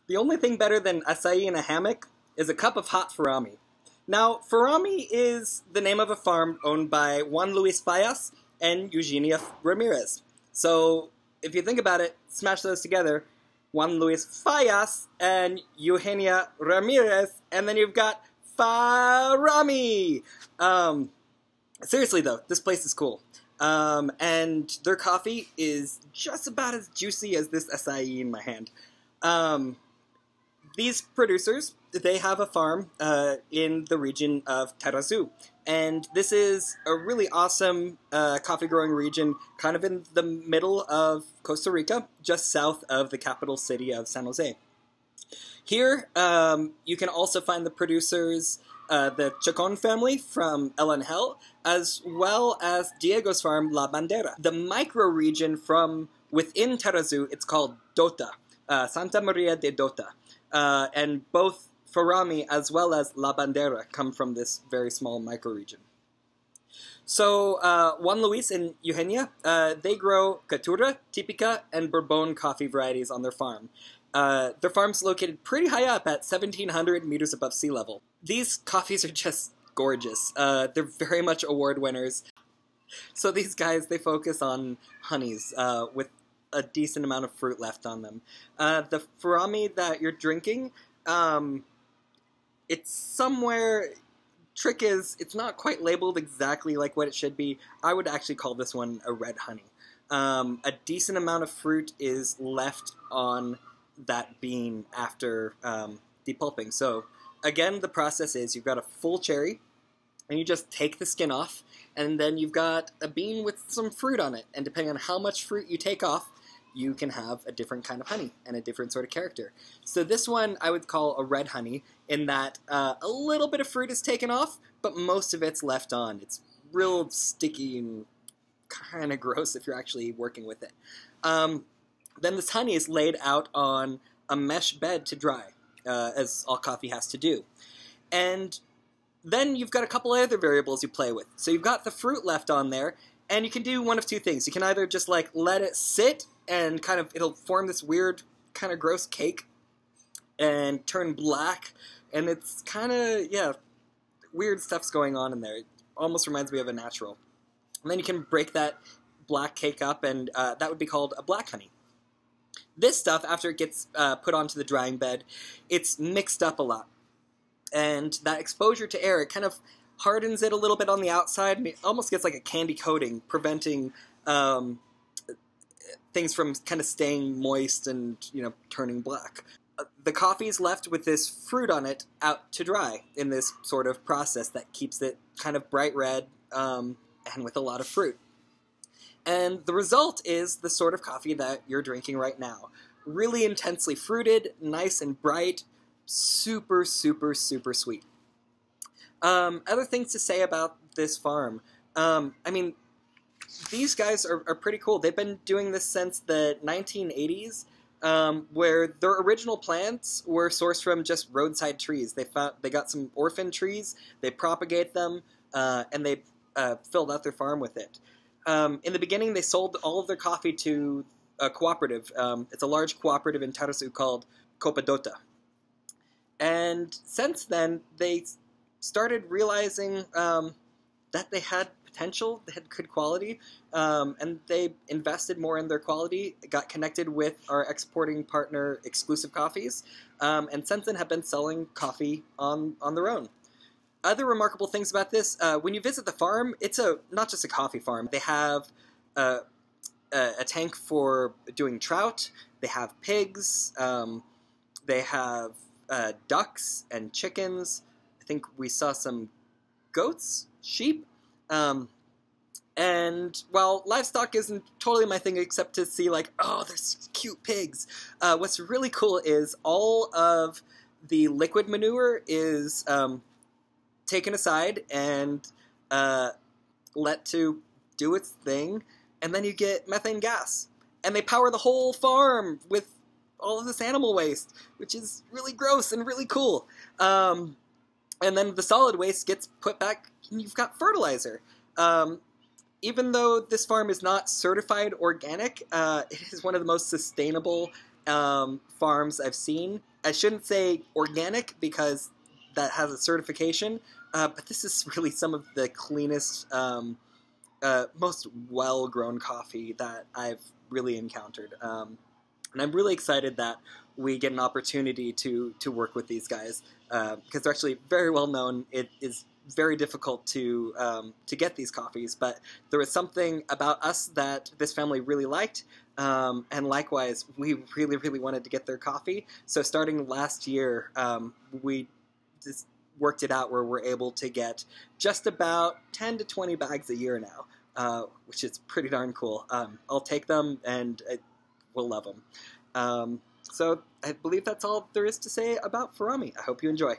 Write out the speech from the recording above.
The only thing better than acai in a hammock is a cup of hot Farami. Now, Farami is the name of a farm owned by Juan Luis Fallas and Eugenia Ramirez. So, if you think about it, smash those together, Juan Luis Fallas and Eugenia Ramirez, and then you've got Farami! Seriously though, this place is cool. And their coffee is just about as juicy as this acai in my hand. These producers, they have a farm in the region of Tarrazú, and this is a really awesome coffee growing region kind of in the middle of Costa Rica, just south of the capital city of San Jose. Here, you can also find the producers, the Chacon family from El Angel, as well as Diego's farm, La Bandera. The micro-region from within Tarrazú, it's called Dota, Santa María de Dota. And both Farami as well as La Bandera come from this very small microregion. So Juan Luis and Eugenia, they grow Caturra, Típica, and Bourbon coffee varieties on their farm. Their farm's located pretty high up at 1,700 meters above sea level. These coffees are just gorgeous. They're very much award winners. So these guys, they focus on honeys with a decent amount of fruit left on them. The Farami that you're drinking, it's somewhere... Trick is, it's not quite labeled exactly like what it should be. I would actually call this one a red honey. A decent amount of fruit is left on that bean after depulping. So again, the process is you've got a full cherry, and you just take the skin off, and then you've got a bean with some fruit on it, and depending on how much fruit you take off, you can have a different kind of honey and a different sort of character. So this one I would call a red honey in that a little bit of fruit is taken off, but most of it's left on. It's real sticky and kind of gross if you're actually working with it. Then this honey is laid out on a mesh bed to dry, as all coffee has to do. And then you've got a couple other variables you play with. So you've got the fruit left on there, and you can do one of two things. You can either just like let it sit and kind of, it'll form this weird kind of gross cake and turn black, and it's kind of, yeah, weird stuff's going on in there. It almost reminds me of a natural. And then you can break that black cake up, and that would be called a black honey. This stuff, after it gets put onto the drying bed, it's mixed up a lot. And that exposure to air, it kind of hardens it a little bit on the outside, and it almost gets like a candy coating, preventing things from kind of staying moist and, you know, turning black. The coffee is left with this fruit on it out to dry in this sort of process that keeps it kind of bright red and with a lot of fruit. And the result is the sort of coffee that you're drinking right now. Really intensely fruited, nice and bright, super, super, super sweet. Other things to say about this farm. I mean, these guys are pretty cool. They've been doing this since the 1980s, where their original plants were sourced from just roadside trees. They got some orphaned trees, they propagate them, and they filled out their farm with it. In the beginning, they sold all of their coffee to a cooperative. It's a large cooperative in Tarrazú called Copa Dota. And since then, they started realizing that they had potential, they had good quality, and they invested more in their quality, got connected with our exporting partner, Exclusive Coffees, and since then have been selling coffee on their own. Other remarkable things about this, when you visit the farm, it's not just a coffee farm. They have a tank for doing trout, they have pigs, they have ducks and chickens. I think we saw some goats, sheep, and while livestock isn't totally my thing except to see like, oh, there's cute pigs, what's really cool is all of the liquid manure is taken aside and let to do its thing, and then you get methane gas. And they power the whole farm with all of this animal waste, which is really gross and really cool. And then the solid waste gets put back, and you've got fertilizer. Even though this farm is not certified organic, it is one of the most sustainable farms I've seen. I shouldn't say organic because that has a certification, but this is really some of the cleanest, most well-grown coffee that I've really encountered. And I'm really excited that we get an opportunity to work with these guys because they're actually very well known. It is very difficult to get these coffees, but there was something about us that this family really liked, and likewise, we really wanted to get their coffee. So starting last year, we just worked it out where we're able to get just about 10 to 20 bags a year now, which is pretty darn cool. I'll take them, and we'll love them. So I believe that's all there is to say about Farami. I hope you enjoy.